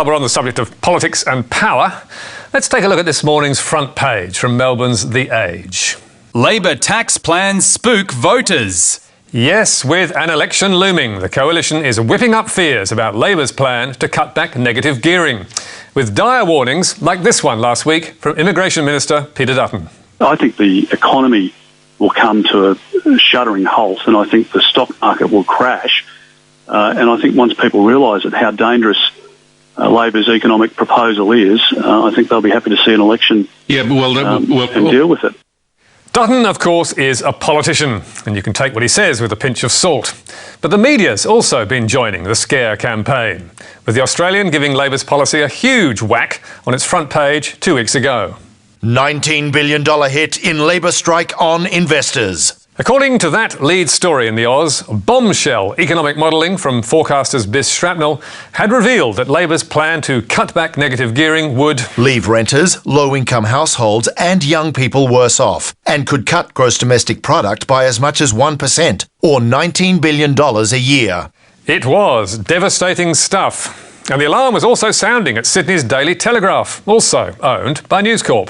We're on the subject of politics and power. Let's take a look at this morning's front page from Melbourne's The Age. Labor tax plans spook voters. Yes, with an election looming, the coalition is whipping up fears about Labor's plan to cut back negative gearing, with dire warnings like this one last week from Immigration Minister Peter Dutton. I think the economy will come to a shuddering halt, and I think the stock market will crash. And I think once people realise how dangerous Labor's economic proposal is, I think they'll be happy to see an election and deal with it. Dutton, of course, is a politician, and you can take what he says with a pinch of salt. But the media's also been joining the scare campaign, with The Australian giving Labor's policy a huge whack on its front page 2 weeks ago. $19 billion hit in Labor strike on investors. According to that lead story in the Oz, bombshell economic modelling from forecasters BIS Shrapnel had revealed that Labor's plan to cut back negative gearing would leave renters, low-income households and young people worse off, and could cut gross domestic product by as much as 1%, or $19 billion a year. It was devastating stuff. And the alarm was also sounding at Sydney's Daily Telegraph, also owned by News Corp,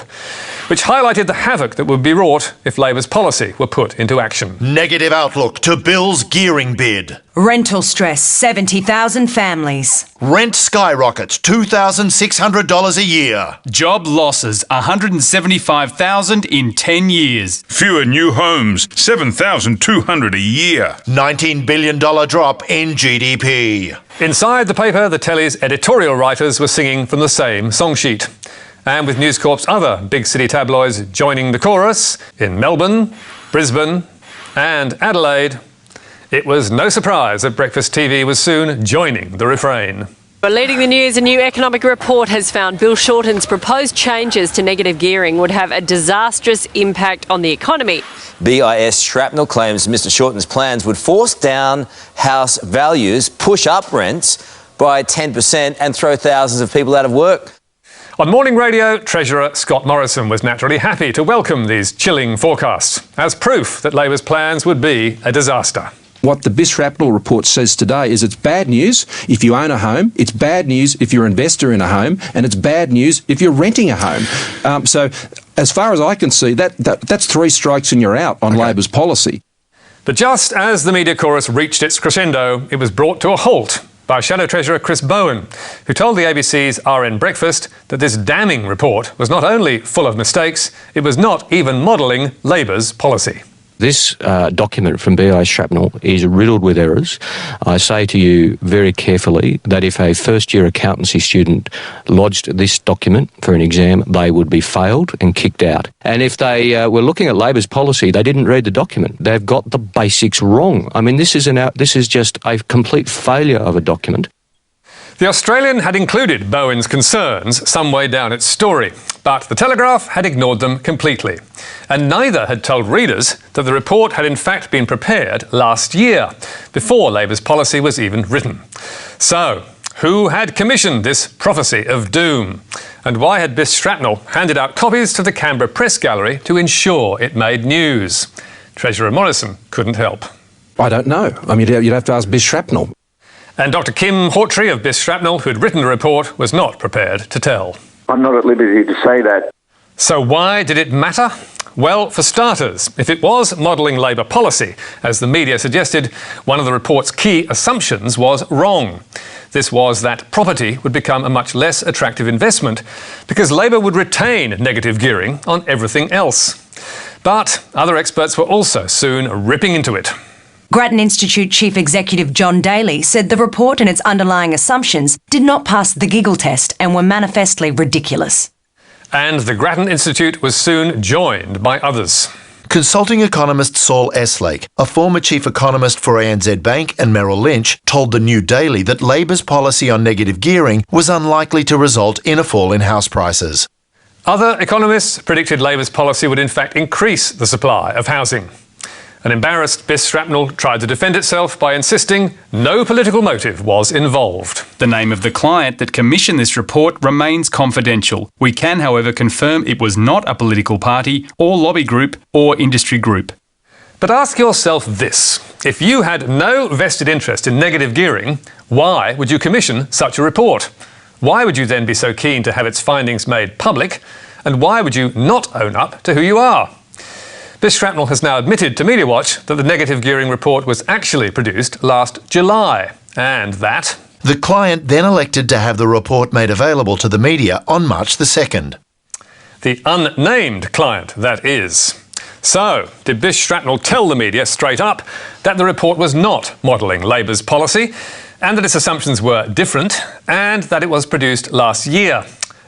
which highlighted the havoc that would be wrought if Labor's policy were put into action. Negative outlook to Bill's gearing bid. Rental stress, 70,000 families. Rent skyrockets, $2,600 a year. Job losses, 175,000 in 10 years. Fewer new homes, 7,200 a year. $19 billion drop in GDP. Inside the paper, the telly's editorial writers were singing from the same song sheet. And with News Corp's other big city tabloids joining the chorus in Melbourne, Brisbane and Adelaide, it was no surprise that Breakfast TV was soon joining the refrain. Well, leading the news, a new economic report has found Bill Shorten's proposed changes to negative gearing would have a disastrous impact on the economy. BIS Shrapnel claims Mr Shorten's plans would force down house values, push up rents by 10% and throw thousands of people out of work. On Morning Radio, Treasurer Scott Morrison was naturally happy to welcome these chilling forecasts as proof that Labor's plans would be a disaster. What the BIS Shrapnel report says today is it's bad news if you own a home, it's bad news if you're an investor in a home, and it's bad news if you're renting a home. So as far as I can see, that's three strikes and you're out on Labor's policy. But just as the media chorus reached its crescendo, it was brought to a halt by Shadow Treasurer Chris Bowen, who told the ABC's RN Breakfast that this damning report was not only full of mistakes, it was not even modelling Labor's policy. This document from BIS Shrapnel is riddled with errors. I say to you very carefully that if a first-year accountancy student lodged this document for an exam, they would be failed and kicked out. And if they were looking at Labor's policy, they didn't read the document. They've got the basics wrong. I mean, this is just a complete failure of a document. The Australian had included Bowen's concerns some way down its story, but the Telegraph had ignored them completely. And neither had told readers that the report had in fact been prepared last year, before Labor's policy was even written. So, who had commissioned this prophecy of doom? And why had BIS Shrapnel handed out copies to the Canberra Press Gallery to ensure it made news? Treasurer Morrison couldn't help. I don't know. I mean, you'd have to ask BIS Shrapnel. And Dr Kim Hawtrey of BIS Shrapnel, who'd written the report, was not prepared to tell. I'm not at liberty to say that. So why did it matter? Well, for starters, if it was modelling Labor policy, as the media suggested, one of the report's key assumptions was wrong. This was that property would become a much less attractive investment because Labor would retain negative gearing on everything else. But other experts were also soon ripping into it. Grattan Institute Chief Executive John Daly said the report and its underlying assumptions did not pass the giggle test and were manifestly ridiculous. And the Grattan Institute was soon joined by others. Consulting economist Saul Eslake, a former chief economist for ANZ Bank and Merrill Lynch, told the New Daily that Labor's policy on negative gearing was unlikely to result in a fall in house prices. Other economists predicted Labor's policy would in fact increase the supply of housing. An embarrassed BIS Shrapnel tried to defend itself by insisting no political motive was involved. The name of the client that commissioned this report remains confidential. We can, however, confirm it was not a political party or lobby group or industry group. But ask yourself this. If you had no vested interest in negative gearing, why would you commission such a report? Why would you then be so keen to have its findings made public? And why would you not own up to who you are? BIS Shrapnel has now admitted to Media Watch that the negative gearing report was actually produced last July, and that the client then elected to have the report made available to the media on March the 2nd. The unnamed client, that is. So, did BIS Shrapnel tell the media straight up that the report was not modelling Labor's policy, and that its assumptions were different, and that it was produced last year?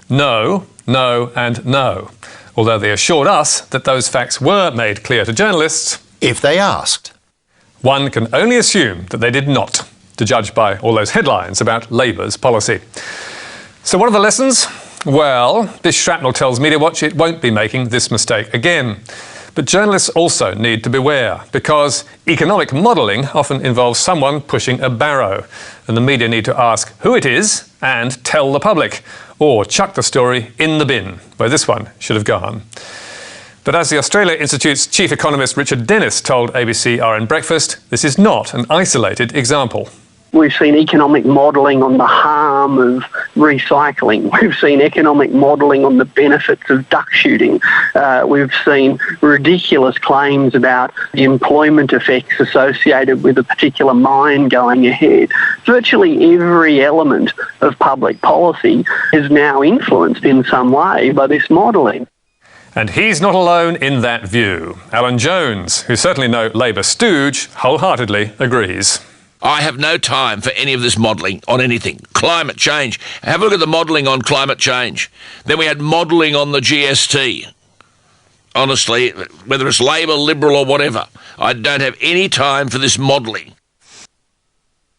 No, no and no. Although they assured us that those facts were made clear to journalists if they asked. One can only assume that they did not, to judge by all those headlines about Labor's policy. So what are the lessons? Well, BIS Shrapnel tells Media Watch it won't be making this mistake again. But journalists also need to beware, because economic modelling often involves someone pushing a barrow, and the media need to ask who it is and tell the public, or chuck the story in the bin, where this one should have gone. But as the Australia Institute's chief economist Richard Dennis told ABC RN Breakfast, this is not an isolated example. We've seen economic modelling on the harm of recycling. We've seen economic modelling on the benefits of duck shooting. We've seen ridiculous claims about the employment effects associated with a particular mine going ahead. Virtually every element of public policy is now influenced in some way by this modelling. And he's not alone in that view. Alan Jones, who's certainly no Labor stooge, wholeheartedly agrees. I have no time for any of this modelling on anything. Climate change. Have a look at the modelling on climate change. Then we had modelling on the GST. Honestly, whether it's Labor, Liberal or whatever, I don't have any time for this modelling.